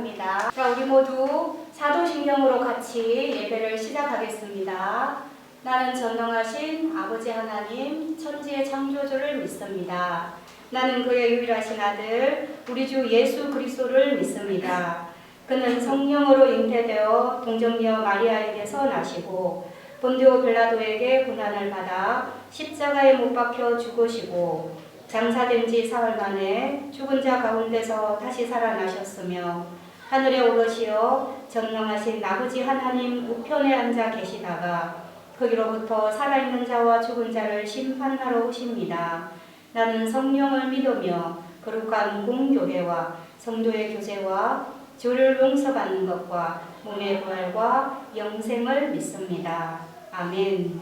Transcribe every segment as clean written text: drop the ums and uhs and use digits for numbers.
합니다. 자, 우리 모두 사도신경으로 같이 예배를 시작하겠습니다. 나는 전능하신 아버지 하나님, 천지의 창조주를 믿습니다. 나는 그의 유일하신 아들, 우리 주 예수 그리스도를 믿습니다. 그는 성령으로 잉태되어 동정녀 마리아에게서 나시고 본디오 빌라도에게 고난을 받아 십자가에 못 박혀 죽으시고 장사된 지 사흘 만에 죽은 자 가운데서 다시 살아나셨으며 하늘에 오르시어 전능하신 아버지 하나님 우편에 앉아 계시다가 거기로부터 살아있는 자와 죽은 자를 심판하러 오십니다. 나는 성령을 믿으며 거룩한 공교회와 성도의 교제와 주를 용서받는 것과 몸의 부활과 영생을 믿습니다. 아멘.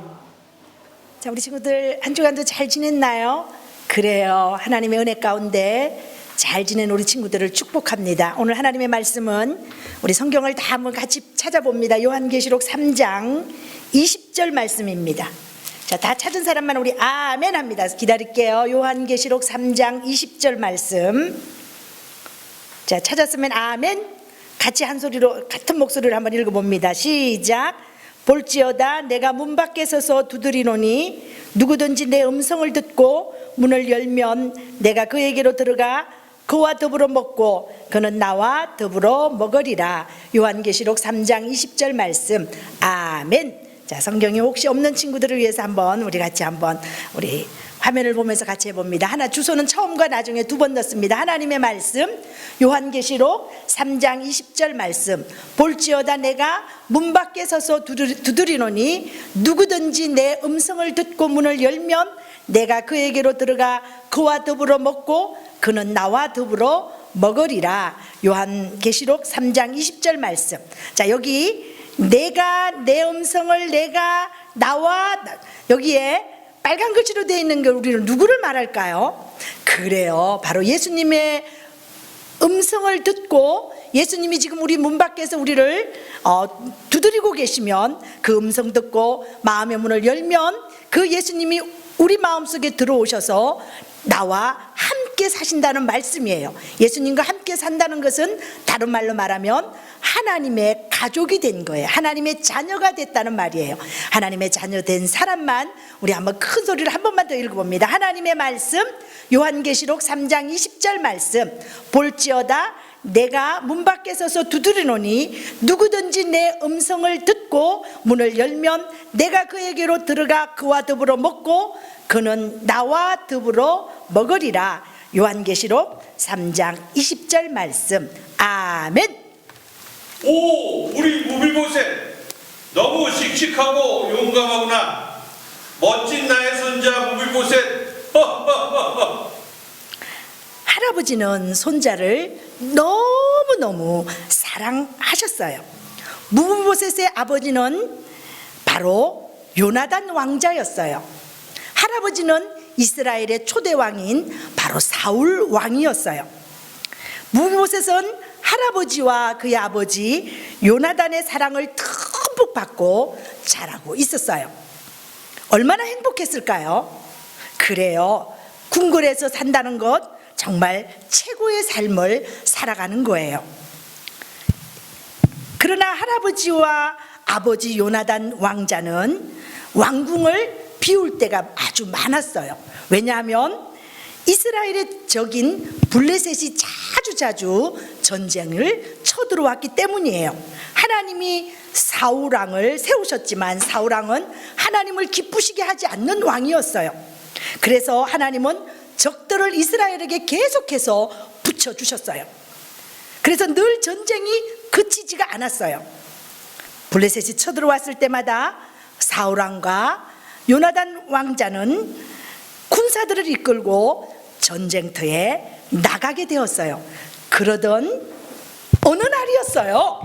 자, 우리 친구들 한 주간도 잘 지냈나요? 그래요. 하나님의 은혜 가운데 잘 지낸 우리 친구들을 축복합니다. 오늘 하나님의 말씀은 우리 성경을 다 한번 같이 찾아봅니다. 요한계시록 3장 20절 말씀입니다. 자, 다 찾은 사람만 우리 아멘 합니다. 기다릴게요. 요한계시록 3장 20절 말씀. 자, 찾았으면 아멘. 같이 한 소리로 같은 목소리로 한번 읽어봅니다. 시작. 볼지어다 내가 문 밖에 서서 두드리노니 누구든지 내 음성을 듣고 문을 열면 내가 그에게로 들어가 그와 더불어 먹고 그는 나와 더불어 먹으리라. 요한계시록 3장 20절 말씀. 아멘. 자, 성경이 혹시 없는 친구들을 위해서 한번 우리 같이 한번 우리 화면을 보면서 같이 해봅니다. 하나, 주소는 처음과 나중에 두 번 넣습니다. 하나님의 말씀 요한계시록 3장 20절 말씀. 볼지어다 내가 문 밖에 서서 두드리노니 누구든지 내 음성을 듣고 문을 열면 내가 그에게로 들어가 그와 더불어 먹고 그는 나와 더불어 먹으리라. 요한계시록 3장 20절 말씀. 자, 여기 내가 내 음성을 내가 나와 여기에 빨간 글씨로 되어 있는 게 우리는 누구를 말할까요? 그래요. 바로 예수님의 음성을 듣고 예수님이 지금 우리 문 밖에서 우리를 두드리고 계시면 그 음성 듣고 마음의 문을 열면 그 예수님이 우리 마음속에 들어오셔서 나와 함께 사신다는 말씀이에요. 예수님과 함께 산다는 것은 다른 말로 말하면 하나님의 가족이 된 거예요. 하나님의 자녀가 됐다는 말이에요. 하나님의 자녀 된 사람만 우리 한번 큰 소리를 한 번만 더 읽어봅니다. 하나님의 말씀 요한계시록 3장 20절 말씀. 볼지어다 내가 문 밖에 서서 두드리노니 누구든지 내 음성을 듣고 문을 열면 내가 그에게로 들어가 그와 더불어 먹고 그는 나와 더불어 먹으리라. 요한계시록 3장 20절 말씀. 아멘. 오, 우리 무비보셋 너무 씩씩하고 용감하구나. 멋진 나의 손자 무비보셋. 할아버지는 손자를 너무너무 사랑하셨어요. 무비보셋의 아버지는 바로 요나단 왕자였어요. 할아버지는 이스라엘의 초대 왕인 바로 사울 왕이었어요. 무비보셋은 할아버지와 그의 아버지 요나단의 사랑을 듬뿍 받고 자라고 있었어요. 얼마나 행복했을까요? 그래요. 궁궐에서 산다는 것 정말 최고의 삶을 살아가는 거예요. 그러나 할아버지와 아버지 요나단 왕자는 왕궁을 비울 때가 아주 많았어요. 왜냐하면 이스라엘의 적인 블레셋이 자주 전쟁을 쳐들어왔기 때문이에요. 하나님이 사울왕을 세우셨지만 사울왕은 하나님을 기쁘시게 하지 않는 왕이었어요. 그래서 하나님은 적들을 이스라엘에게 계속해서 붙여주셨어요. 그래서 늘 전쟁이 그치지가 않았어요. 블레셋이 쳐들어왔을 때마다 사울왕과 요나단 왕자는 군사들을 이끌고 전쟁터에 나가게 되었어요. 그러던 어느 날이었어요.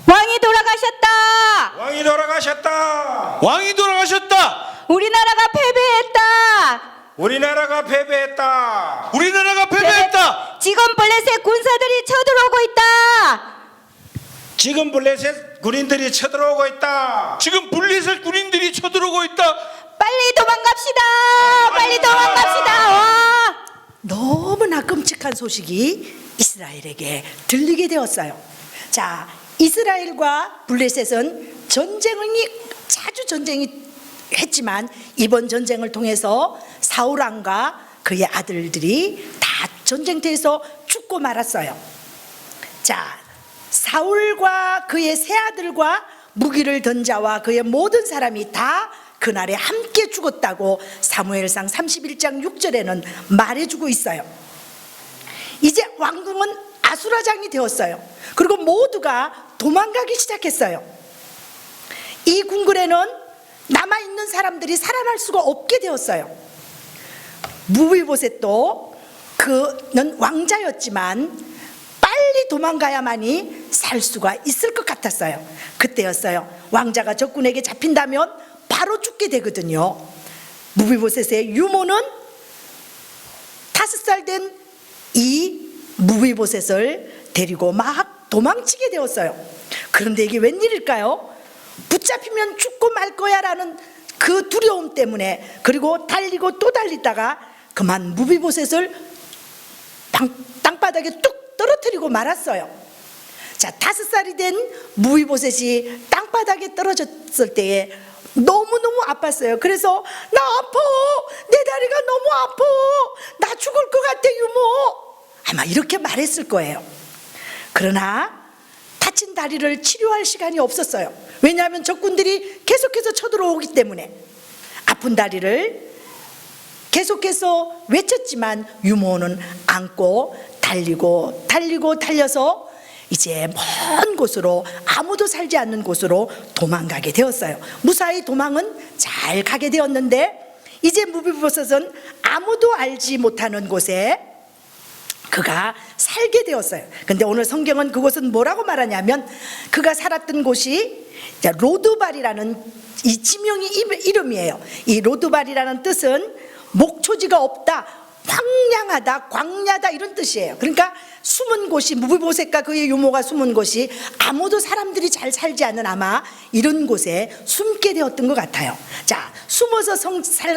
왕이 돌아가셨다. 왕이 돌아가셨다. 왕이 돌아가셨다. 우리나라가 패배했다. 우리나라가 패배했다. 우리나라가 패배했다. 지금 블레셋 군사들이 쳐들어오고 있다. 지금 블레셋 군인들이 쳐들어오고 있다. 지금 블레셋 군인들이 쳐들어오고 있다. 빨리 도망갑시다. 빨리 도망갑시다. 와. 너무나 끔찍한 소식이 이스라엘에게 들리게 되었어요. 자, 이스라엘과 블레셋은 자주 전쟁이 했지만 이번 전쟁을 통해서 사울왕과 그의 아들들이 다 전쟁터에서 죽고 말았어요. 자, 사울과 그의 세 아들과 무기를 든 자와 그의 모든 사람이 다 그날에 함께 죽었다고 사무엘상 31장 6절에는 말해주고 있어요. 이제 왕궁은 아수라장이 되었어요. 그리고 모두가 도망가기 시작했어요. 이 궁궐에는 남아있는 사람들이 살아날 수가 없게 되었어요. 무비보셋도 그는 왕자였지만 빨리 도망가야만이 살 수가 있을 것 같았어요. 그때였어요. 왕자가 적군에게 잡힌다면 바로 죽게 되거든요. 무비보셋의 유모는 5살 된 이 무비보셋을 데리고 막 도망치게 되었어요. 그런데 이게 웬일일까요? 붙잡히면 죽고 말 거야 라는 그 두려움 때문에, 그리고 달리고 또 달리다가 그만 무비보셋을 땅바닥에 뚝 떨어뜨리고 말았어요. 자, 5살이 된 무비보셋이 땅바닥에 떨어졌을 때에 너무너무 아팠어요. 그래서 나 아파, 내 다리가 너무 아파, 나 죽을 것 같아 유모, 아마 이렇게 말했을 거예요. 그러나 다친 다리를 치료할 시간이 없었어요. 왜냐하면 적군들이 계속해서 쳐들어오기 때문에. 아픈 다리를 계속해서 외쳤지만 유모는 안고 달려서 이제 먼 곳으로, 아무도 살지 않는 곳으로 도망가게 되었어요. 무사히 도망은 잘 가게 되었는데 이제 무비보셋은 아무도 알지 못하는 곳에 그가 살게 되었어요. 근데 오늘 성경은 그곳은 뭐라고 말하냐면, 그가 살았던 곳이 로드발이라는 이 지명이 이름이에요. 이 로드발이라는 뜻은 목초지가 없다, 황량하다, 광야다 이런 뜻이에요. 그러니까 숨은 곳이, 무비보셋과 그의 유모가 숨은 곳이 아무도 사람들이 잘 살지 않는 아마 이런 곳에 숨게 되었던 것 같아요. 자, 숨어서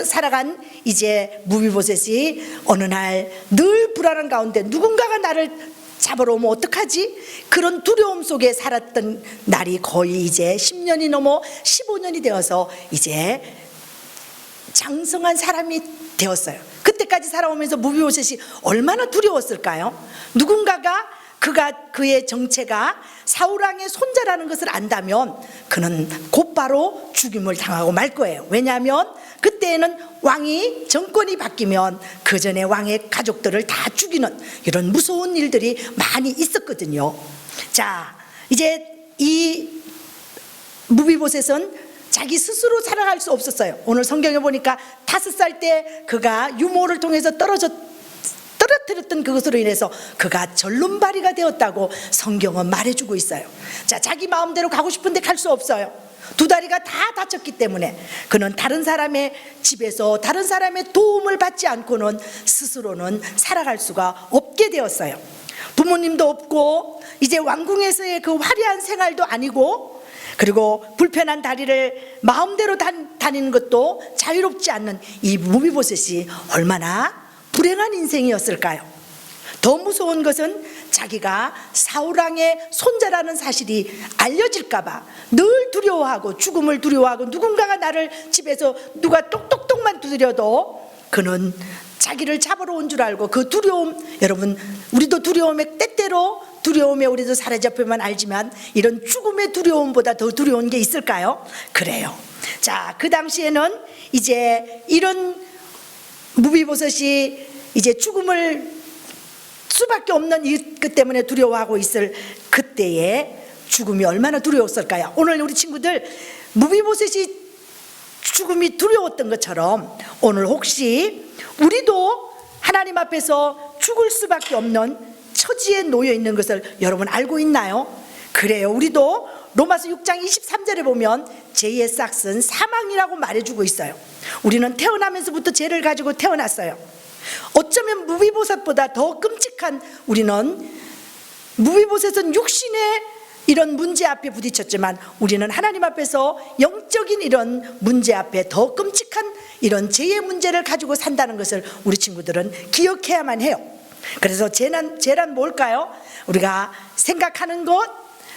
살아간 이제 무비보셋이 어느 날 늘 불안한 가운데 누군가가 나를 잡으러 오면 어떡하지? 그런 두려움 속에 살았던 날이 거의 이제 10년이 넘어 15년이 되어서 이제 장성한 사람이 되었어요. 그때까지 살아오면서 무비보셋이 얼마나 두려웠을까요? 누군가가 그의 정체가 사울왕의 손자라는 것을 안다면 그는 곧바로 죽임을 당하고 말 거예요. 왜냐하면 그때에는 왕이 정권이 바뀌면 그 전에 왕의 가족들을 다 죽이는 이런 무서운 일들이 많이 있었거든요. 자, 이제 이 무비보셋은 자기 스스로 살아갈 수 없었어요. 오늘 성경에 보니까 5살 때 그가 유모를 통해서 떨어뜨렸던 그것으로 인해서 그가 절름발이가 되었다고 성경은 말해주고 있어요. 자, 자기 마음대로 가고 싶은데 갈 수 없어요. 2다리가 다 다쳤기 때문에 그는 다른 사람의 집에서 다른 사람의 도움을 받지 않고는 스스로는 살아갈 수가 없게 되었어요. 부모님도 없고 이제 왕궁에서의 그 화려한 생활도 아니고, 그리고 불편한 다리를 마음대로 다니는 것도 자유롭지 않는 이 무비보셋이 얼마나 불행한 인생이었을까요? 더 무서운 것은 자기가 사울왕의 손자라는 사실이 알려질까봐 늘 두려워하고, 죽음을 두려워하고, 누군가가 나를 집에서 누가 똑똑똑만 두드려도 그는 자기를 잡으러 온 줄 알고 그 두려움, 여러분 우리도 두려움에 때때로 두려움에 우리도 사로잡히면 알지만 이런 죽음의 두려움보다 더 두려운 게 있을까요? 그래요. 자, 그 당시에는 이제 이런 무비보셋이 이제 죽음을 수밖에 없는 이것 때문에 두려워하고 있을 그때에 죽음이 얼마나 두려웠을까요? 오늘 우리 친구들 무비보셋이 죽음이 두려웠던 것처럼 오늘 혹시 우리도 하나님 앞에서 죽을 수밖에 없는 처지에 놓여 있는 것을 여러분 알고 있나요? 그래요. 우리도 로마서 6장 23절에 보면 죄의 싹은 사망이라고 말해주고 있어요. 우리는 태어나면서부터 죄를 가지고 태어났어요. 어쩌면 무비보셋보다 더 끔찍한, 우리는 무비보셋은 육신의 이런 문제 앞에 부딪혔지만 우리는 하나님 앞에서 영적인 이런 문제 앞에 더 끔찍한 이런 죄의 문제를 가지고 산다는 것을 우리 친구들은 기억해야만 해요. 그래서 죄란 뭘까요? 우리가 생각하는 것,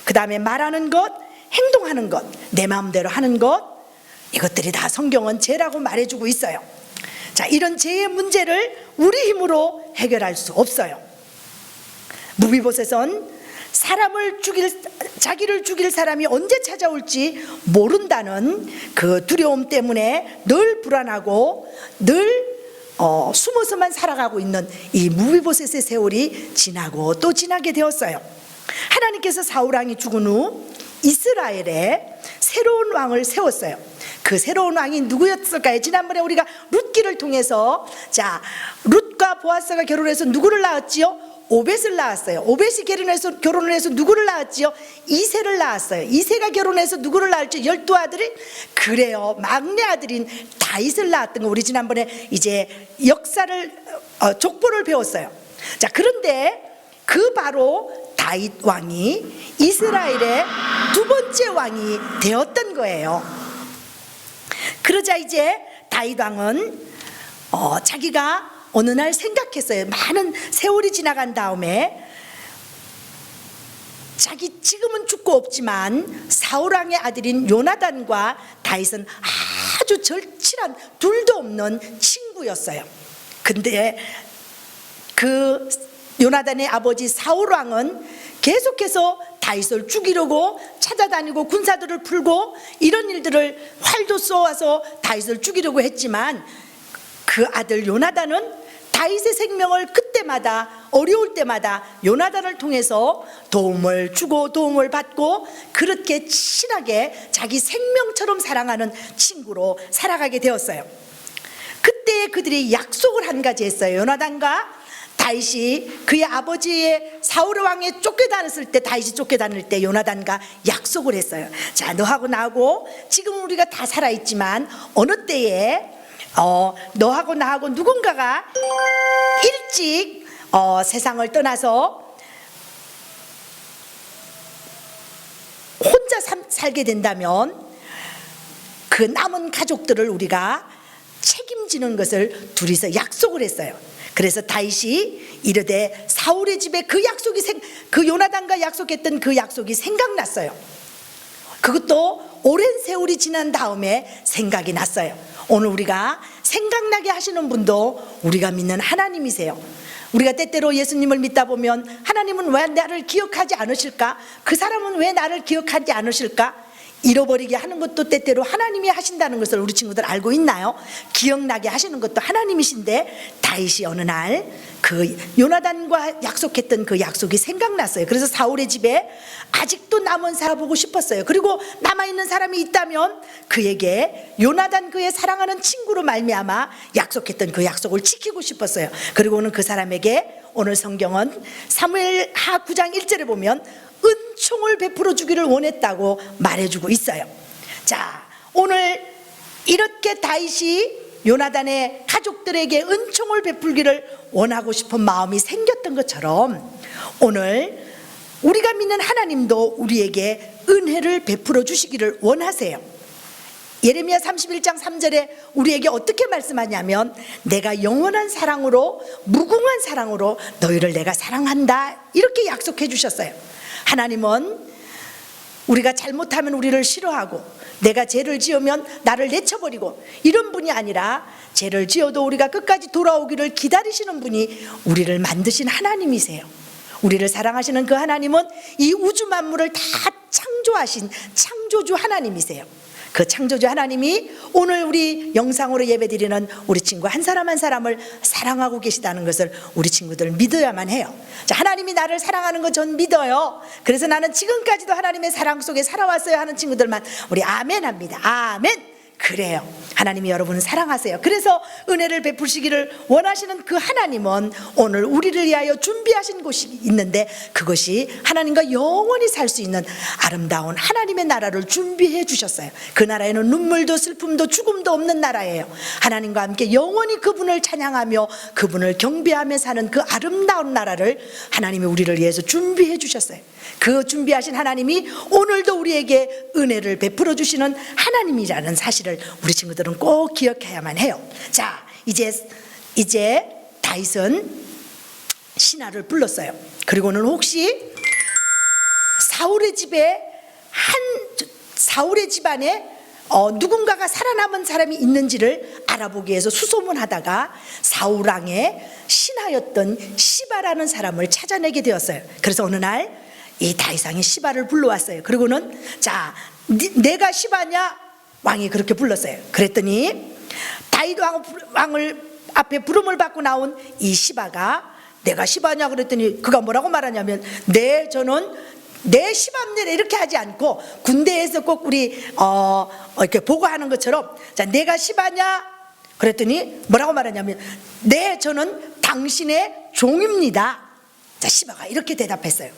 그 다음에 말하는 것, 행동하는 것, 내 마음대로 하는 것, 이것들이 다 성경은 죄라고 말해주고 있어요. 자, 이런 죄의 문제를 우리 힘으로 해결할 수 없어요. 무비보셋은 자기를 죽일 사람이 언제 찾아올지 모른다는 그 두려움 때문에 늘 불안하고 늘 숨어서만 살아가고 있는 이 무비보셋의 세월이 지나고 또 지나게 되었어요. 하나님께서 사울왕이 죽은 후 이스라엘에 새로운 왕을 세웠어요. 그 새로운 왕이 누구였을까요? 지난번에 우리가 룻기를 통해서 룻과 보아스가 결혼해서 누구를 낳았지요? 오벳을 낳았어요. 오벳이 결혼을 해서 누구를 낳았지요? 이새를 낳았어요. 이새가 결혼해서 누구를 낳을지 12아들이 그래요. 막내 아들인 다윗을 낳았던 거 우리 지난번에 이제 역사를 족보를 배웠어요. 자, 그런데 그 바로 다윗 왕이 이스라엘의 두 번째 왕이 되었던 거예요. 그러자 이제 다윗 왕은 자기가 어느 날 생각했어요. 많은 세월이 지나간 다음에 자기 지금은 죽고 없지만 사울왕의 아들인 요나단과 다윗은 아주 절친한 둘도 없는 친구였어요. 근데 그 요나단의 아버지 사울왕은 계속해서 다윗을 죽이려고 찾아다니고 군사들을 풀고 이런 일들을 활도 쏘아서 다윗을 죽이려고 했지만 그 아들 요나단은 다윗의 생명을 그때마다 어려울 때마다 요나단을 통해서 도움을 주고 도움을 받고 그렇게 친하게 자기 생명처럼 사랑하는 친구로 살아가게 되었어요. 그때 그들이 약속을 한 가지 했어요. 요나단과 다윗이 그의 아버지의 사울 왕에 쫓겨다녔을 때, 다윗이 쫓겨다닐 때 요나단과 약속을 했어요. 자, 너하고 나하고 지금 우리가 다 살아있지만 어느 때에 너하고 나하고 누군가가 일찍 세상을 떠나서 혼자 살게 된다면 그 남은 가족들을 우리가 책임지는 것을 둘이서 약속을 했어요. 그래서 다윗이 이르되 사울의 집에 그 요나단과 약속했던 그 약속이 생각났어요. 그것도 오랜 세월이 지난 다음에 생각이 났어요. 오늘 우리가 생각나게 하시는 분도 우리가 믿는 하나님이세요. 우리가 때때로 예수님을 믿다 보면 하나님은 왜 나를 기억하지 않으실까? 그 사람은 왜 나를 기억하지 않으실까? 잃어버리게 하는 것도 때때로 하나님이 하신다는 것을 우리 친구들 알고 있나요? 기억나게 하시는 것도 하나님이신데 다윗이 어느 날 그 요나단과 약속했던 그 약속이 생각났어요. 그래서 사울의 집에 아직도 남은 살아보고 싶었어요. 그리고 남아있는 사람이 있다면 그에게 요나단 그의 사랑하는 친구로 말미암아 약속했던 그 약속을 지키고 싶었어요. 그리고는 그 사람에게 오늘 성경은 사무엘하 9장 1절에 보면 은총을 베풀어 주기를 원했다고 말해주고 있어요. 자, 오늘 이렇게 다윗이 요나단의 가족들에게 은총을 베풀기를 원하고 싶은 마음이 생겼던 것처럼 오늘 우리가 믿는 하나님도 우리에게 은혜를 베풀어 주시기를 원하세요. 예레미야 31장 3절에 우리에게 어떻게 말씀하냐면 내가 영원한 사랑으로 무궁한 사랑으로 너희를 내가 사랑한다 이렇게 약속해 주셨어요. 하나님은 우리가 잘못하면 우리를 싫어하고 내가 죄를 지으면 나를 내쳐버리고 이런 분이 아니라 죄를 지어도 우리가 끝까지 돌아오기를 기다리시는 분이 우리를 만드신 하나님이세요. 우리를 사랑하시는 그 하나님은 이 우주 만물을 다 창조하신 창조주 하나님이세요. 그 창조주 하나님이 오늘 우리 영상으로 예배드리는 우리 친구 한 사람 한 사람을 사랑하고 계시다는 것을 우리 친구들 믿어야만 해요. 자, 하나님이 나를 사랑하는 거 전 믿어요. 그래서 나는 지금까지도 하나님의 사랑 속에 살아왔어요 하는 친구들만 우리 아멘 합니다. 아멘. 그래요. 하나님이 여러분을 사랑하세요. 그래서 은혜를 베푸시기를 원하시는 그 하나님은 오늘 우리를 위하여 준비하신 곳이 있는데 그것이 하나님과 영원히 살 수 있는 아름다운 하나님의 나라를 준비해 주셨어요. 그 나라에는 눈물도 슬픔도 죽음도 없는 나라예요. 하나님과 함께 영원히 그분을 찬양하며 그분을 경배하며 사는 그 아름다운 나라를 하나님이 우리를 위해서 준비해 주셨어요. 그 준비하신 하나님이 오늘도 우리에게 은혜를 베풀어 주시는 하나님이라는 사실을 우리 친구들은 꼭 기억해야만 해요. 자, 이제 다윗은 신하를 불렀어요. 그리고는 혹시 사울의 집안에 누군가가 살아남은 사람이 있는지를 알아보기 위해서 수소문하다가 사울 왕의 신하였던 시바라는 사람을 찾아내게 되었어요. 그래서 어느 날 이 다윗 왕이 시바를 불러왔어요. 그리고는 자, 내가 시바냐? 왕이 그렇게 불렀어요. 그랬더니 다윗 왕을 앞에 부름을 받고 나온 이 시바가 내가 시바냐 그랬더니 그가 뭐라고 말하냐면 저는 내 시바입니다 이렇게 하지 않고 군대에서 꼭 우리 이렇게 보고하는 것처럼 자, 내가 시바냐 그랬더니 뭐라고 말하냐면 저는 당신의 종입니다. 자, 시바가 이렇게 대답했어요.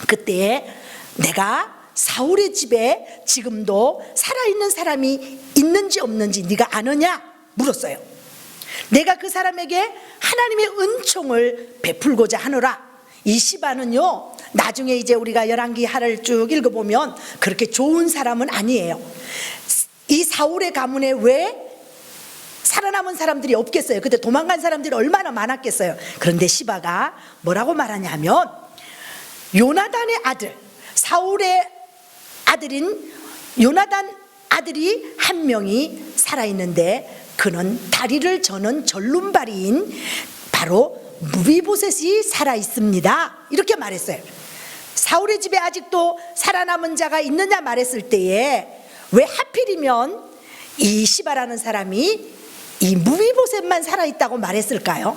그때 내가 사울의 집에 지금도 살아있는 사람이 있는지 없는지 네가 아느냐 물었어요. 내가 그 사람에게 하나님의 은총을 베풀고자 하노라. 이 시바는요, 나중에 이제 우리가 열왕기 하를 쭉 읽어보면 그렇게 좋은 사람은 아니에요. 이 사울의 가문에 왜 살아남은 사람들이 없겠어요? 그때 도망간 사람들이 얼마나 많았겠어요? 그런데 시바가 뭐라고 말하냐면 요나단의 아들, 사울의 아들인 요나단 아들이 한 명이 살아있는데 그는 다리를 저는 절름발이인 바로 무비보셋이 살아있습니다. 이렇게 말했어요. 사울의 집에 아직도 살아남은 자가 있느냐 말했을 때에 왜 하필이면 이 시바라는 사람이 이 무비보셋만 살아있다고 말했을까요?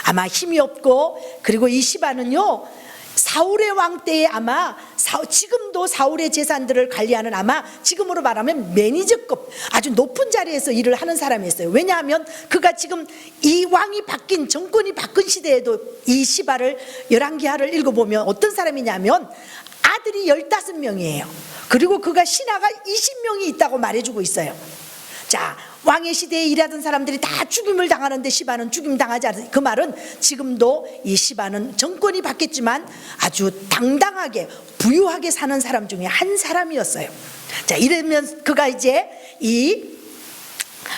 아마 힘이 없고, 그리고 이 시바는요 사울의 왕 때에 아마 지금도 사울의 재산들을 관리하는 아마 지금으로 말하면 매니저급 아주 높은 자리에서 일을 하는 사람이었어요. 왜냐하면 그가 지금 이 왕이 바뀐 정권이 바뀐 시대에도 이 시바를 열왕기하를 읽어보면 어떤 사람이냐면 아들이 15명이에요. 그리고 그가 신하가 20명이 있다고 말해주고 있어요. 자, 왕의 시대에 일하던 사람들이 다 죽임을 당하는데 시바는 죽임 당하지 않아요. 그 말은 지금도 이 시바는 정권이 바뀌었지만 아주 당당하게 부유하게 사는 사람 중에 한 사람이었어요. 자, 이러면 그가 이제 이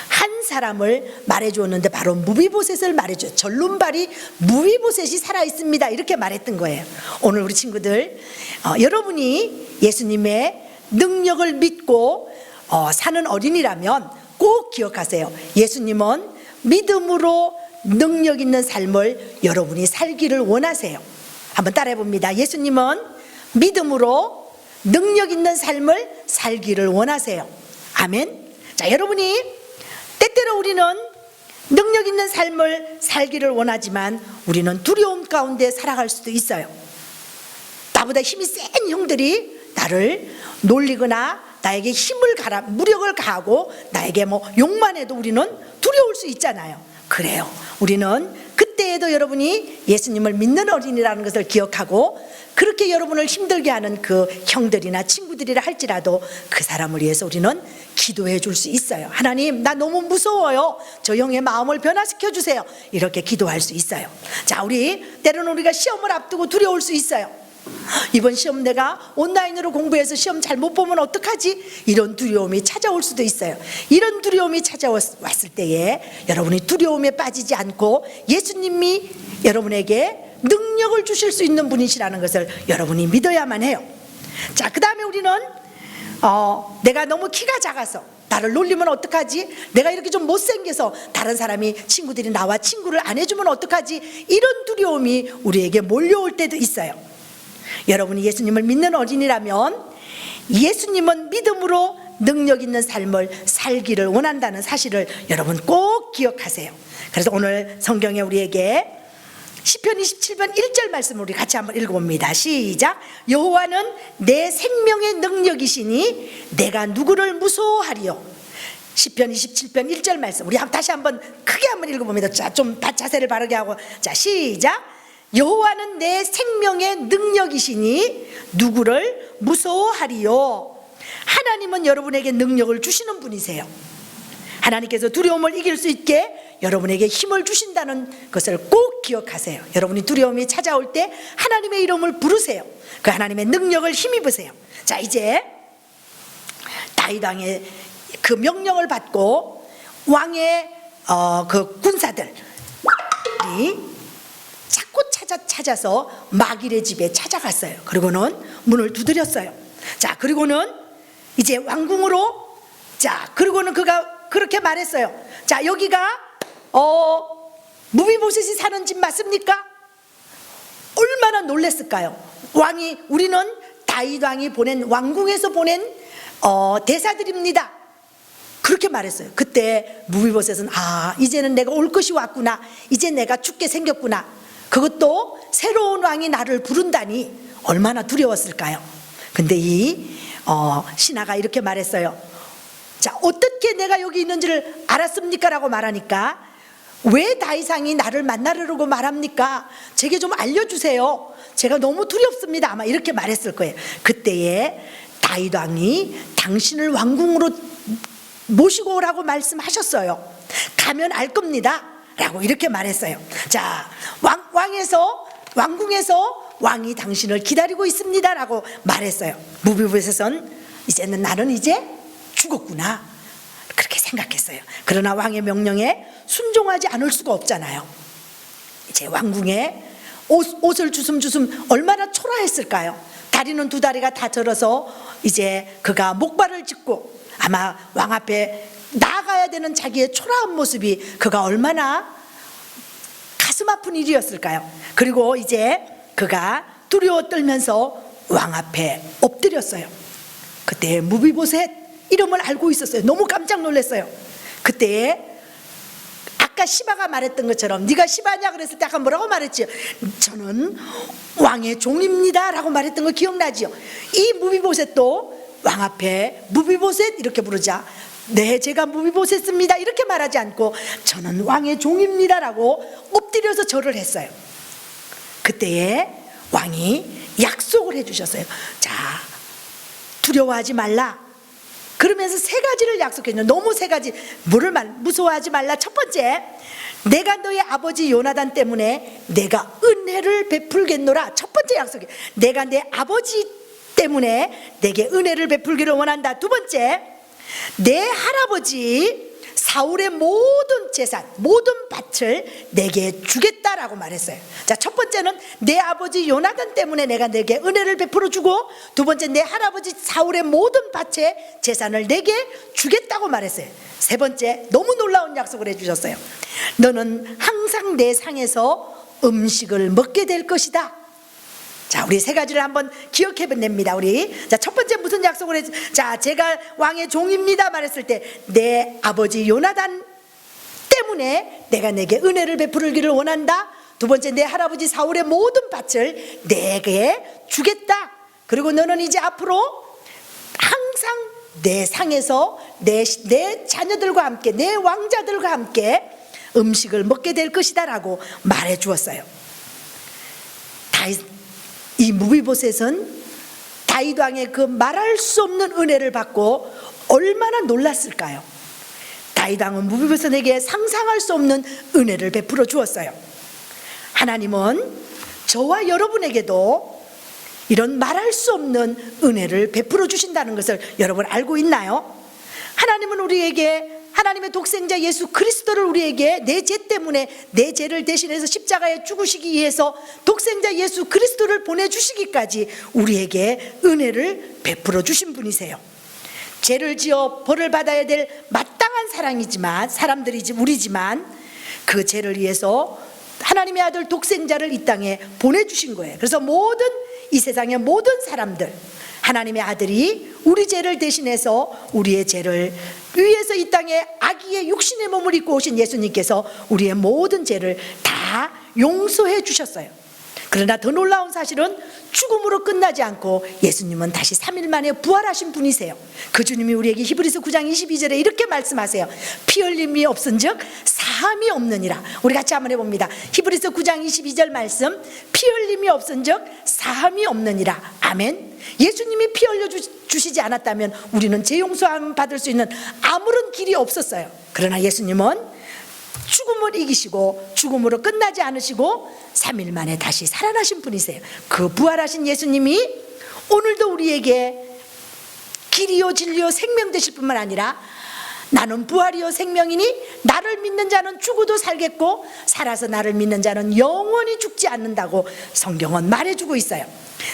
한 사람을 말해주었는데 바로 무비보셋을 말해줘요. 절름발이 무비보셋이 살아있습니다 이렇게 말했던 거예요. 오늘 우리 친구들 여러분이 예수님의 능력을 믿고 사는 어린이라면 꼭 기억하세요. 예수님은 믿음으로 능력 있는 삶을 여러분이 살기를 원하세요. 한번 따라해 봅니다. 예수님은 믿음으로 능력 있는 삶을 살기를 원하세요. 아멘. 자, 여러분이 때때로 우리는 능력 있는 삶을 살기를 원하지만 우리는 두려움 가운데 살아갈 수도 있어요. 나보다 힘이 센 형들이 나를 놀리거나 나에게 무력을 가하고 나에게 욕만 해도 우리는 두려울 수 있잖아요. 그래요. 우리는 그때에도 여러분이 예수님을 믿는 어린이라는 것을 기억하고 그렇게 여러분을 힘들게 하는 그 형들이나 친구들이라 할지라도 그 사람을 위해서 우리는 기도해 줄 수 있어요. 하나님, 나 너무 무서워요. 저 형의 마음을 변화시켜 주세요. 이렇게 기도할 수 있어요. 자, 때로는 우리가 시험을 앞두고 두려울 수 있어요. 이번 시험 내가 온라인으로 공부해서 시험 잘 못 보면 어떡하지? 이런 두려움이 찾아올 수도 있어요. 이런 두려움이 찾아왔을 때에 여러분이 두려움에 빠지지 않고 예수님이 여러분에게 능력을 주실 수 있는 분이시라는 것을 여러분이 믿어야만 해요. 자, 그 다음에 우리는 내가 너무 키가 작아서 나를 놀리면 어떡하지? 내가 이렇게 좀 못생겨서 다른 사람이 친구들이 나와 친구를 안 해주면 어떡하지? 이런 두려움이 우리에게 몰려올 때도 있어요. 여러분이 예수님을 믿는 어린이라면 예수님은 믿음으로 능력 있는 삶을 살기를 원한다는 사실을 여러분 꼭 기억하세요. 그래서 오늘 성경에 우리에게 시편 27편 1절 말씀을 우리 같이 한번 읽어봅니다. 시작. 여호와는 내 생명의 능력이시니 내가 누구를 무서워하리요. 시편 27편 1절 말씀 우리 다시 한번 크게 한번 읽어봅니다. 자, 좀 자세를 바르게 하고 자, 시작. 여호와는 내 생명의 능력이시니 누구를 무서워하리요. 하나님은 여러분에게 능력을 주시는 분이세요. 하나님께서 두려움을 이길 수 있게 여러분에게 힘을 주신다는 것을 꼭 기억하세요. 여러분이 두려움이 찾아올 때 하나님의 이름을 부르세요. 그 하나님의 능력을 힘입으세요. 자, 이제 다윗 왕의 그 명령을 받고 왕의 그 군사들이 자꾸 찾아서 마길의 집에 찾아갔어요. 그리고는 문을 두드렸어요. 자, 그리고는 이제 왕궁으로, 자, 그리고는 그가 그렇게 말했어요. 자, 여기가 무비보셋이 사는 집 맞습니까? 얼마나 놀랬을까요? 우리는 다윗 왕이 보낸, 왕궁에서 보낸 대사들입니다. 그렇게 말했어요. 그때 무비보셋은 이제는 내가 올 것이 왔구나, 이제 내가 죽게 생겼구나, 그것도 새로운 왕이 나를 부른다니 얼마나 두려웠을까요? 근데 이 신하가 이렇게 말했어요. 자, 어떻게 내가 여기 있는지를 알았습니까? 라고 말하니까, 왜 다윗왕이 나를 만나려고 말합니까? 제게 좀 알려주세요. 제가 너무 두렵습니다. 아마 이렇게 말했을 거예요. 그때에 다윗왕이 당신을 왕궁으로 모시고 오라고 말씀하셨어요. 가면 알 겁니다. 라고 이렇게 말했어요. 자, 왕궁에서 왕이 당신을 기다리고 있습니다. 라고 말했어요. 무비보셋은 이제는 나는 이제 죽었구나, 그렇게 생각했어요. 그러나 왕의 명령에 순종하지 않을 수가 없잖아요. 이제 왕궁에 옷을 주섬주섬 얼마나 초라했을까요? 다리는 두 다리가 다 절어서 이제 그가 목발을 짚고, 아마 왕 앞에 나아가야 되는 자기의 초라한 모습이 그가 얼마나 가슴 아픈 일이었을까요? 그리고 이제 그가 두려워 떨면서 왕 앞에 엎드렸어요. 그때 무비보셋 이름을 알고 있었어요. 너무 깜짝 놀랐어요. 그때 아까 시바가 말했던 것처럼, 네가 시바냐 그랬을 때 아까 뭐라고 말했지요? 저는 왕의 종입니다 라고 말했던 거 기억나지요? 이 무비보셋도 왕 앞에 무비보셋 이렇게 부르자, 네, 제가 무비보셋입니다 이렇게 말하지 않고 저는 왕의 종입니다 라고 엎드려서 절을 했어요. 그때에 왕이 약속을 해주셨어요. 자, 두려워하지 말라, 그러면서 세 가지를 약속했죠. 너무 세 가지. 무서워하지 말라. 첫 번째, 내가 너의 아버지 요나단 때문에 내가 은혜를 베풀겠노라. 첫 번째 약속이, 내가 내 아버지 때문에 내게 은혜를 베풀기를 원한다. 두 번째, 내 할아버지 사울의 모든 재산, 모든 밭을 내게 주겠다라고 말했어요. 자, 첫 번째는 내 아버지 요나단 때문에 내가 내게 은혜를 베풀어 주고, 두 번째, 내 할아버지 사울의 모든 밭의 재산을 내게 주겠다고 말했어요. 세 번째, 너무 놀라운 약속을 해주셨어요. 너는 항상 내 상에서 음식을 먹게 될 것이다. 자, 우리 세 가지를 한번 기억해 냅니다. 우리. 자, 첫 번째 무슨 약속을 했죠? 자, 제가 왕의 종입니다 말했을 때, 내 아버지 요나단 때문에 내가 내게 은혜를 베풀기를 원한다. 두 번째, 내 할아버지 사울의 모든 밭을 내게 주겠다. 그리고 너는 이제 앞으로 항상 내 상에서 내 자녀들과 함께, 내 왕자들과 함께 음식을 먹게 될 것이다 라고 말해 주었어요. 이 무비보셋은 다윗 왕의 그 말할 수 없는 은혜를 받고 얼마나 놀랐을까요? 다윗 왕은 무비보셋에게 상상할 수 없는 은혜를 베풀어 주었어요. 하나님은 저와 여러분에게도 이런 말할 수 없는 은혜를 베풀어 주신다는 것을 여러분 알고 있나요? 하나님은 우리에게 하나님의 독생자 예수 그리스도를 우리에게 내 죄 때문에, 내 죄를 대신해서 십자가에 죽으시기 위해서 독생자 예수 그리스도를 보내주시기까지 우리에게 은혜를 베풀어 주신 분이세요. 죄를 지어 벌을 받아야 될 마땅한 우리지만 그 죄를 위해서 하나님의 아들 독생자를 이 땅에 보내주신 거예요. 그래서 이 세상의 모든 사람들, 하나님의 아들이 우리 죄를 대신해서 우리의 죄를 위해서 이 땅에 아기의 육신의 몸을 입고 오신 예수님께서 우리의 모든 죄를 다 용서해 주셨어요. 그러나 더 놀라운 사실은 죽음으로 끝나지 않고 예수님은 다시 3일 만에 부활하신 분이세요. 그 주님이 우리에게 히브리서 9장 22절에 이렇게 말씀하세요. 피 흘림이 없은즉 사함이 없느니라. 우리 같이 한번 해봅니다. 히브리서 9장 22절 말씀, 피 흘림이 없은즉 사함이 없느니라. 아멘. 예수님이 피 흘려 주시지 않았다면 우리는 죄 용서함 받을 수 있는 아무런 길이 없었어요. 그러나 예수님은 죽음을 이기시고 죽음으로 끝나지 않으시고 3일 만에 다시 살아나신 분이세요. 그 부활하신 예수님이 오늘도 우리에게 길이요 진리요 생명 되실 뿐만 아니라 나는 부활이요 생명이니 나를 믿는 자는 죽어도 살겠고 살아서 나를 믿는 자는 영원히 죽지 않는다고 성경은 말해주고 있어요.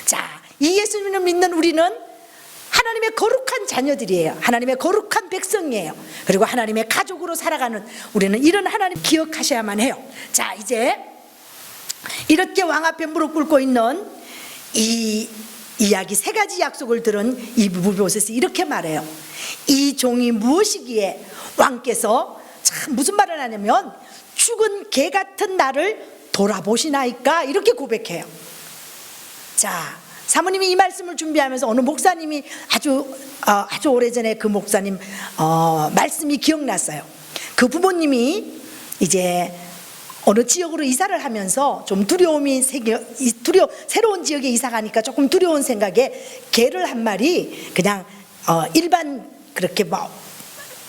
자, 이 예수님을 믿는 우리는 하나님의 거룩한 자녀들이에요. 하나님의 거룩한 백성이에요. 그리고 하나님의 가족으로 살아가는 우리는 이런 하나님 기억하셔야만 해요. 자, 이제 이렇게 왕 앞에 무릎 꿇고 있는 이 이야기 세 가지 약속을 들은 이 무비보셋이 이렇게 말해요. 이 종이 무엇이기에 왕께서 참 무슨 말을 하냐면 죽은 개 같은 나를 돌아보시나이까 이렇게 고백해요. 자, 사모님이 이 말씀을 준비하면서 어느 목사님이 아주 오래전에 그 목사님 말씀이 기억났어요. 그 부모님이 이제 어느 지역으로 이사를 하면서 좀 새로운 지역에 이사 가니까 조금 두려운 생각에 개를 한 마리 그냥 일반 그렇게 뭐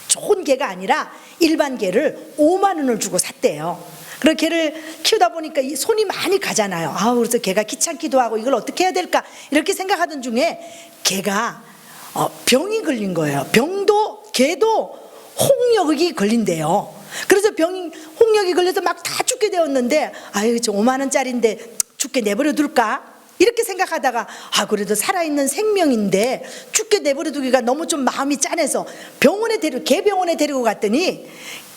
좋은 개가 아니라 일반 개를 5만 원을 주고 샀대요. 그래서 개를 키우다 보니까 이 손이 많이 가잖아요. 그래서 개가 귀찮기도 하고 이걸 어떻게 해야 될까 이렇게 생각하던 중에 개가 병이 걸린 거예요. 개도 홍역이 걸린대요. 그래서 홍역이 걸려서 막 다 죽게 되었는데 아유 저 5만 원짜리인데 죽게 내버려 둘까 이렇게 생각하다가 그래도 살아있는 생명인데 죽게 내버려 두기가 너무 좀 마음이 짠해서 개병원에 데리고 갔더니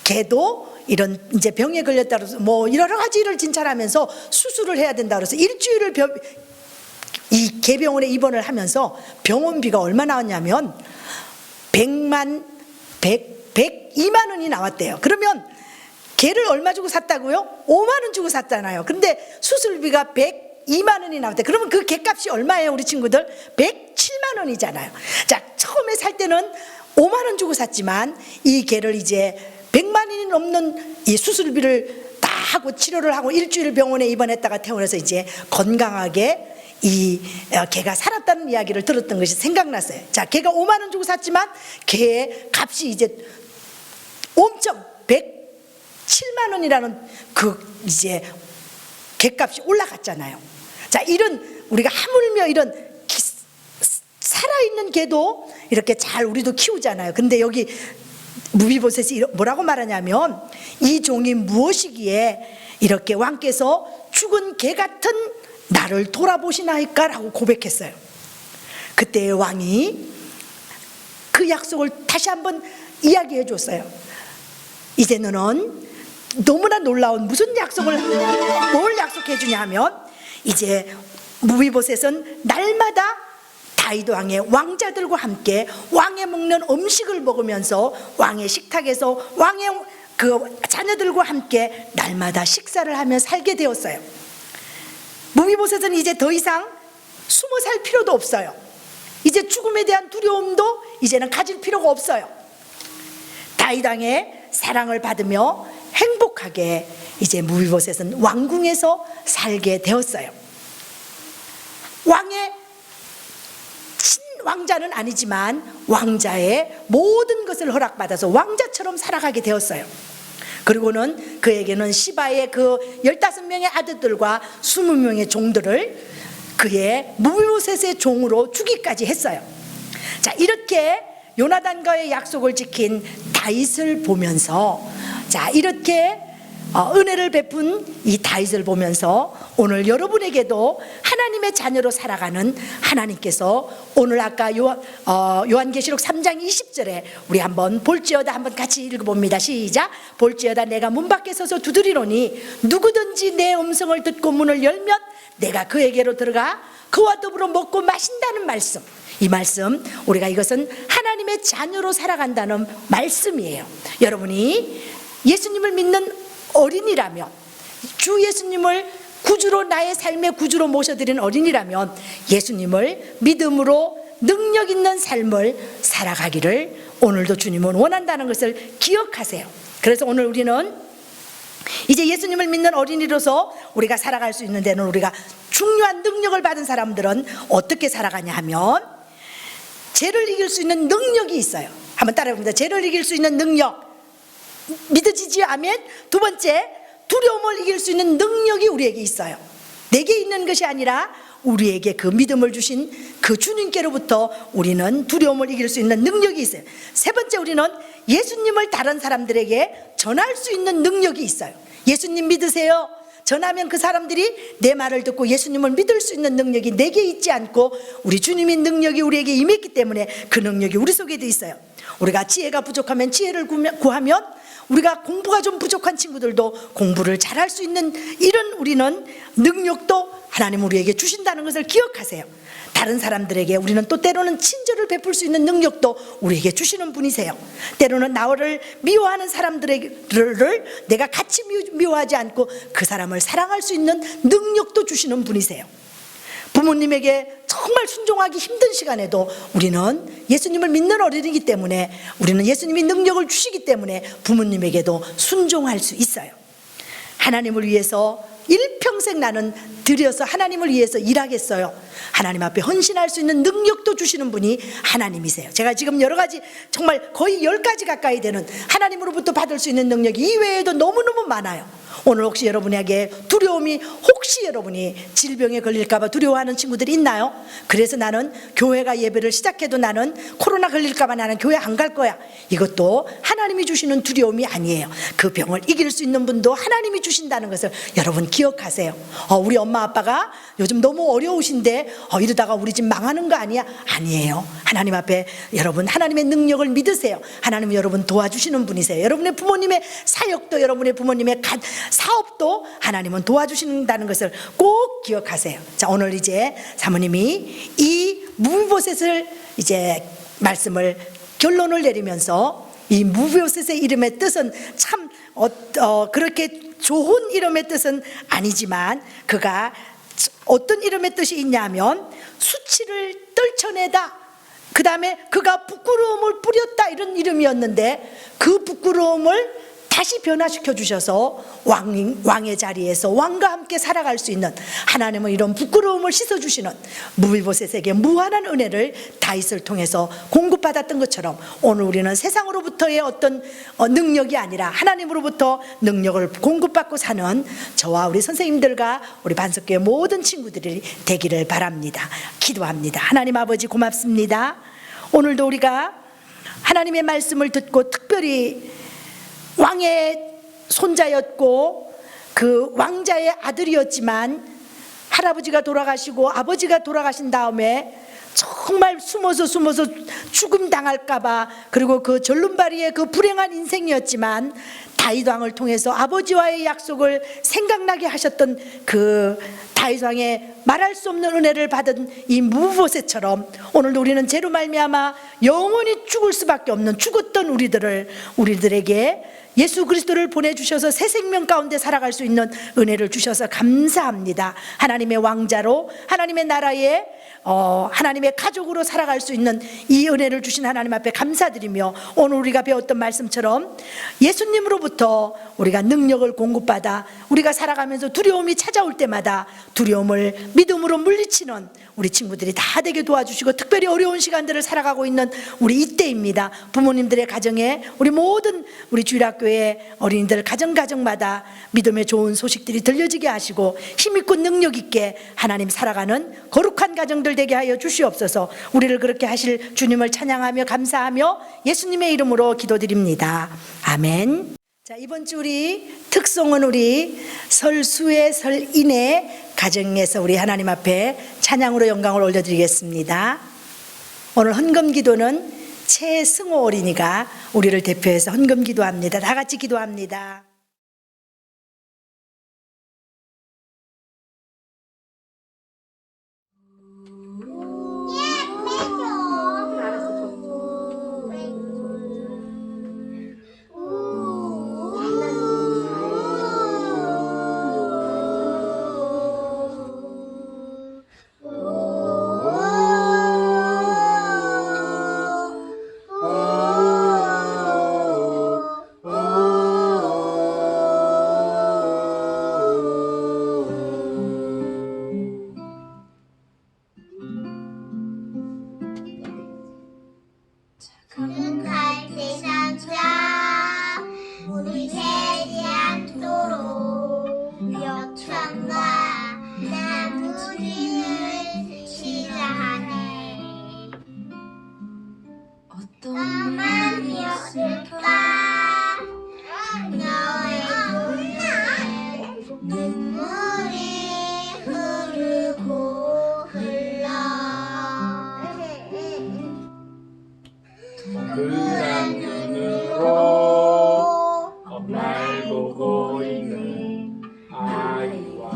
개도 이런 이제 병에 걸렸다 그래서 뭐 여러 가지를 진찰하면서 수술을 해야 된다 그래서 일주일을 이 개병원에 입원을 하면서 병원비가 얼마 나왔냐면 102만 원이 나왔대요. 그러면 개를 얼마 주고 샀다고요? 5만 원 주고 샀잖아요. 근데 수술비가 102만 원이 나왔대. 그러면 그 개값이 얼마예요, 우리 친구들? 107만 원이잖아요. 자, 처음에 살 때는 5만 원 주고 샀지만 이 개를 이제 100만 원이 넘는 이 수술비를 다 하고 치료를 하고 일주일 병원에 입원했다가 퇴원해서 이제 건강하게 이 개가 살았다는 이야기를 들었던 것이 생각났어요. 자, 개가 5만 원 주고 샀지만 개의 값이 이제 엄청 107만 원이라는 그 이제 개값이 올라갔잖아요. 자, 이런 우리가 하물며 이런 살아있는 개도 이렇게 잘 우리도 키우잖아요. 근데 여기 무비보셋이 뭐라고 말하냐면 이 종이 무엇이기에 이렇게 왕께서 죽은 개 같은 나를 돌아보시나이까 라고 고백했어요. 그때 왕이 그 약속을 다시 한번 이야기해 줬어요. 이제 너는 너무나 놀라운 무슨 뭘 약속해 주냐 하면 이제 무비보셋은 날마다 다윗 왕의 왕자들과 함께 왕의 먹는 음식을 먹으면서 왕의 식탁에서 왕의 그 자녀들과 함께 날마다 식사를 하며 살게 되었어요. 무비보셋은 이제 더 이상 숨어 살 필요도 없어요. 이제 죽음에 대한 두려움도 이제는 가질 필요가 없어요. 다윗 왕의 사랑을 받으며 행복하게 이제 무비보셋은 왕궁에서 살게 되었어요. 왕의 왕자는 아니지만 왕자의 모든 것을 허락받아서 왕자처럼 살아가게 되었어요. 그리고는 그에게는 시바의 그 15명의 아들들과 20명의 종들을 그의 무비보셋의 종으로 주기까지 했어요. 자, 이렇게 요나단과의 약속을 지킨 다윗을 보면서 자, 이렇게 은혜를 베푼 이 다윗을 보면서 오늘 여러분에게도 하나님의 자녀로 살아가는 하나님께서 오늘 아까 요한계시록 3장 20절에 우리 한번 볼지어다 한번 같이 읽어봅니다. 시작. 볼지어다 내가 문 밖에 서서 두드리노니 누구든지 내 음성을 듣고 문을 열면 내가 그에게로 들어가 그와 더불어 먹고 마신다는 말씀. 이 말씀 우리가 이것은 하나님의 자녀로 살아간다는 말씀이에요. 여러분이 예수님을 믿는 어린이라면 주 예수님을 구주로 나의 삶의 구주로 모셔드린 어린이라면 예수님을 믿음으로 능력 있는 삶을 살아가기를 오늘도 주님은 원한다는 것을 기억하세요. 그래서 오늘 우리는 이제 예수님을 믿는 어린이로서 우리가 살아갈 수 있는 데는 우리가 중요한 능력을 받은 사람들은 어떻게 살아가냐 하면 죄를 이길 수 있는 능력이 있어요. 한번 따라해봅니다. 죄를 이길 수 있는 능력. 믿어지지? 아멘. 두 번째, 두려움을 이길 수 있는 능력이 우리에게 있어요. 내게 있는 것이 아니라 우리에게 그 믿음을 주신 그 주님께로부터 우리는 두려움을 이길 수 있는 능력이 있어요. 세 번째, 우리는 예수님을 다른 사람들에게 전할 수 있는 능력이 있어요. 예수님 믿으세요. 전하면 그 사람들이 내 말을 듣고 예수님을 믿을 수 있는 능력이 내게 있지 않고 우리 주님의 능력이 우리에게 임했기 때문에 그 능력이 우리 속에도 있어요. 우리가 지혜가 부족하면 지혜를 구하면, 우리가 공부가 좀 부족한 친구들도 공부를 잘할 수 있는 이런 우리는 능력도 하나님 우리에게 주신다는 것을 기억하세요. 다른 사람들에게 우리는 또 때로는 친절을 베풀 수 있는 능력도 우리에게 주시는 분이세요. 때로는 나를 미워하는 사람들을 내가 같이 미워하지 않고 그 사람을 사랑할 수 있는 능력도 주시는 분이세요. 부모님에게 정말 순종하기 힘든 시간에도 우리는 예수님을 믿는 어린이기 때문에, 우리는 예수님이 능력을 주시기 때문에 부모님에게도 순종할 수 있어요. 하나님을 위해서 일평생 나는 들여서 하나님을 위해서 일하겠어요. 하나님 앞에 헌신할 수 있는 능력도 주시는 분이 하나님이세요. 제가 지금 여러 가지, 정말 거의 10가지 가까이 되는 하나님으로부터 받을 수 있는 능력이 이외에도 너무너무 많아요. 오늘 혹시 여러분에게 두려움이, 혹시 여러분이 질병에 걸릴까봐 두려워하는 친구들이 있나요? 그래서 나는 교회가 예배를 시작해도 나는 코로나 걸릴까봐 나는 교회 안 갈 거야. 이것도 하나님이 주시는 두려움이 아니에요. 그 병을 이길 수 있는 분도 하나님이 주신다는 것을 여러분 기억하세요. 우리 엄마 아빠가 요즘 너무 어려우신데 이러다가 우리 집 망하는 거 아니야? 아니에요. 하나님 앞에 여러분 하나님의 능력을 믿으세요. 하나님이 여러분 도와주시는 분이세요. 여러분의 부모님의 사역도, 여러분의 부모님의 사업도 하나님은 도와주신다는 것을 꼭 기억하세요. 자, 오늘 이제 사모님이 이 무비보셋을 이제 말씀을 결론을 내리면서, 이 무비보셋의 이름의 뜻은 참 그렇게 좋은 이름의 뜻은 아니지만 그가 어떤 이름의 뜻이 있냐면 수치를 떨쳐내다, 그 다음에 그가 부끄러움을 뿌렸다, 이런 이름이었는데 그 부끄러움을 다시 변화시켜 주셔서 왕의 자리에서 왕과 함께 살아갈 수 있는, 하나님은 이런 부끄러움을 씻어주시는 무비보셋에게 무한한 은혜를 다윗을 통해서 공급받았던 것처럼 오늘 우리는 세상으로부터의 어떤 능력이 아니라 하나님으로부터 능력을 공급받고 사는 저와 우리 선생님들과 우리 반석교회 모든 친구들이 되기를 바랍니다. 기도합니다. 하나님 아버지 고맙습니다. 오늘도 우리가 하나님의 말씀을 듣고 특별히 왕의 손자였고 그 왕자의 아들이었지만 할아버지가 돌아가시고 아버지가 돌아가신 다음에 정말 숨어서 죽음 당할까봐, 그리고 그 절름발이의 그 불행한 인생이었지만 다윗 왕을 통해서 아버지와의 약속을 생각나게 하셨던 그 다윗 왕의 말할 수 없는 은혜를 받은 이 무비보셋처럼 오늘도 우리는 죄로 말미암아 영원히 죽을 수밖에 없는 죽었던 우리들에게 예수 그리스도를 보내주셔서 새 생명 가운데 살아갈 수 있는 은혜를 주셔서 감사합니다. 하나님의 왕자로, 하나님의 나라에 하나님의 가족으로 살아갈 수 있는 이 은혜를 주신 하나님 앞에 감사드리며, 오늘 우리가 배웠던 말씀처럼 예수님으로부터 우리가 능력을 공급받아 우리가 살아가면서 두려움이 찾아올 때마다 두려움을 믿음으로 물리치는 우리 친구들이 다 되게 도와주시고, 특별히 어려운 시간들을 살아가고 있는 우리 이때입니다. 부모님들의 가정에, 우리 모든 우리 주일학교의 어린이들 가정마다 믿음의 좋은 소식들이 들려지게 하시고 힘있고 능력있게 하나님 살아가는 거룩한 가정들 되게 하여 주시옵소서. 우리를 그렇게 하실 주님을 찬양하며 감사하며 예수님의 이름으로 기도드립니다. 아멘. 자, 이번 주 우리 특송은 우리 설수의 설인의 가정에서 우리 하나님 앞에 찬양으로 영광을 올려드리겠습니다. 오늘 헌금 기도는 최승호 어린이가 우리를 대표해서 헌금 기도합니다. 다 같이 기도합니다. 나만이었을까 너의 눈물이 흐르고 흘러 동그란 눈으로 엄마를 보고 있는 아이와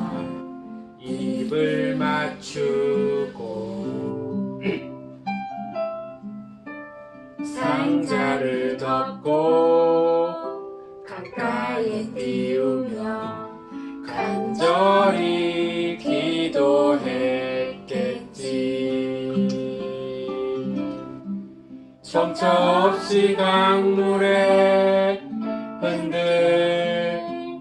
입을 맞추고 상자를 덮고 가까이 띄우며 간절히 기도했겠지. 정처 없이 강물에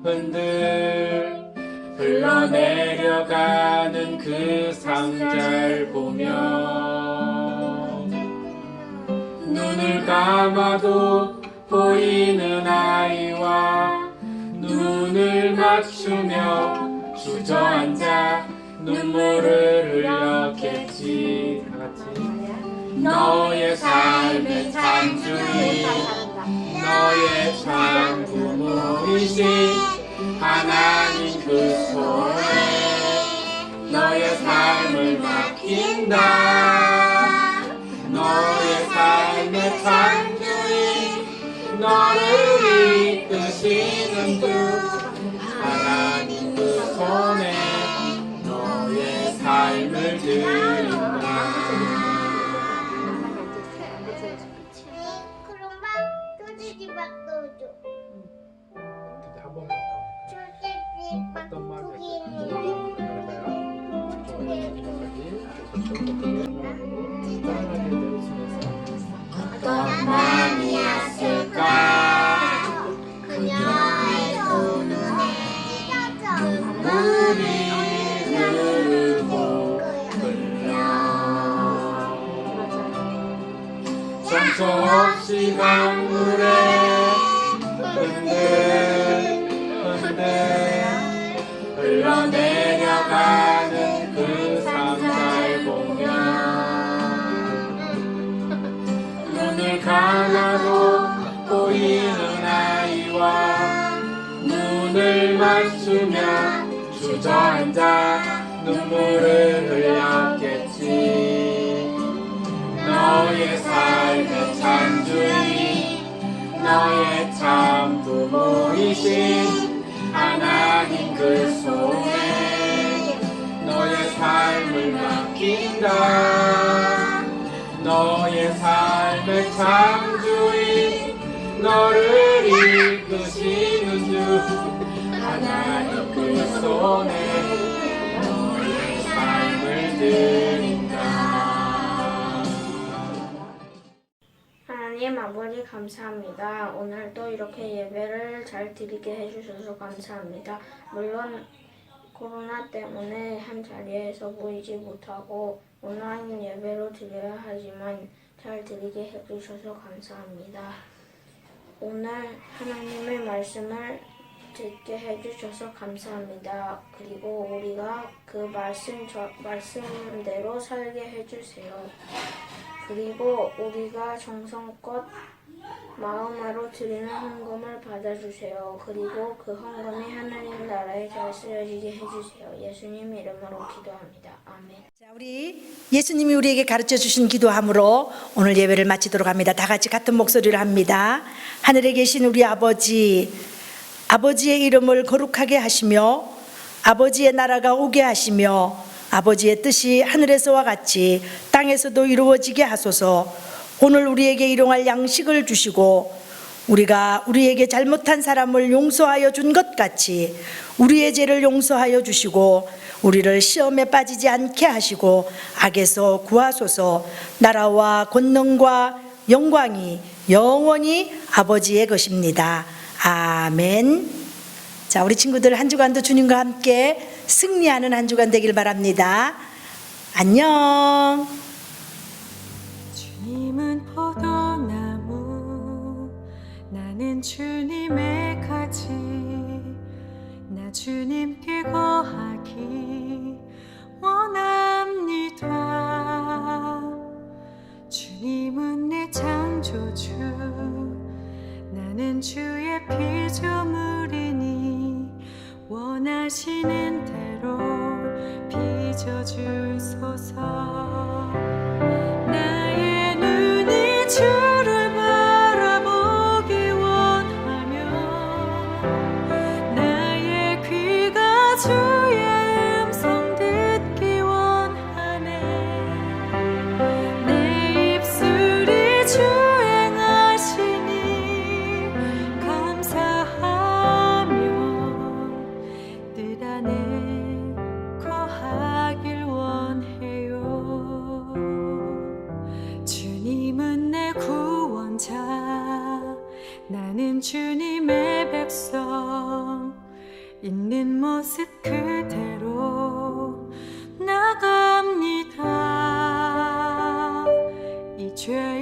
흔들흔들 흘러내려가는 그 상자를 보며 눈을 감아도 보이는 아이와 눈을 맞추며 주저앉아 눈물을 흘렸겠지. 다같이 너의 삶의 참주인 너의 참 부모이신 하나님 그 손에 너의 삶을 맡긴다. 너의 삶의 참주인 너를 이끄시는 주 하나님 그 손에 너의 삶을 드린다. 그럼 소세지 밥도 줘. 한 번만 소세지 밥 어떤 맛 두 개 있는데 할까요? 두 개. 편안하게 웃으면서 어떤 마음이었을까 그녀의 두 눈에 눈물이 흐르고 흘러 정처 없이 강물에 흔들 흘러내려가는 그 상자를 보며 눈을 감아도 보이는 아이와 눈을 맞추며 주저앉아 눈물을 흘렸겠지. 너의 삶의 참주인 너의 참 부모이신 하나님 그 손에 너의 삶을 맡긴다. 너의 삶의 참주인 너를 이끄시는 주 하나님 그 손에 너의 삶을 드린다. 하나님 아버지 감사합니다. 오늘도 이렇게 예배를 잘 드리게 해주셔서 감사합니다. 물론 코로나 때문에 한 자리에서 모이지 못하고 온라인 예배로 드려야 하지만 잘 드리게 해주셔서 감사합니다. 오늘 하나님의 말씀을 듣게 해주셔서 감사합니다. 그리고 우리가 그 말씀대로 살게 해주세요. 그리고 우리가 정성껏 마음으로 드리는 헌금을 받아주세요. 그리고 그 헌금이 하나님 나라에 잘 쓰여지게 해주세요. 예수님 이름으로 기도합니다. 아멘. 자, 우리 예수님이 우리에게 가르쳐 주신 기도함으로 오늘 예배를 마치도록 합니다. 다 같이 같은 목소리를 합니다. 하늘에 계신 우리 아버지, 아버지의 이름을 거룩하게 하시며 아버지의 나라가 오게 하시며 아버지의 뜻이 하늘에서와 같이 땅에서도 이루어지게 하소서. 오늘 우리에게 일용할 양식을 주시고 우리가 우리에게 잘못한 사람을 용서하여 준 것 같이 우리의 죄를 용서하여 주시고 우리를 시험에 빠지지 않게 하시고 악에서 구하소서. 나라와 권능과 영광이 영원히 아버지의 것입니다. 아멘. 자, 우리 친구들 한 주간도 주님과 함께 승리하는 한 주간 되길 바랍니다. 안녕. 주님은 포도나무 나는 주님의 가지 나 주님께 거하기 원합니다. 주님은 내 창조 창조주 나는 주의 피조물이니 원하시는 대로 빚어주소서. 나의 눈이 주를 바라보기 원하며 나의 귀가 주의 음성 듣기 원하네. 내 입술이 주행하시니 감사하며 뜻 안에 거하길 원해요. 주님은 내 구원자 나는 주님의 백성 있는 모습 그대로 나갑니다. 이 죄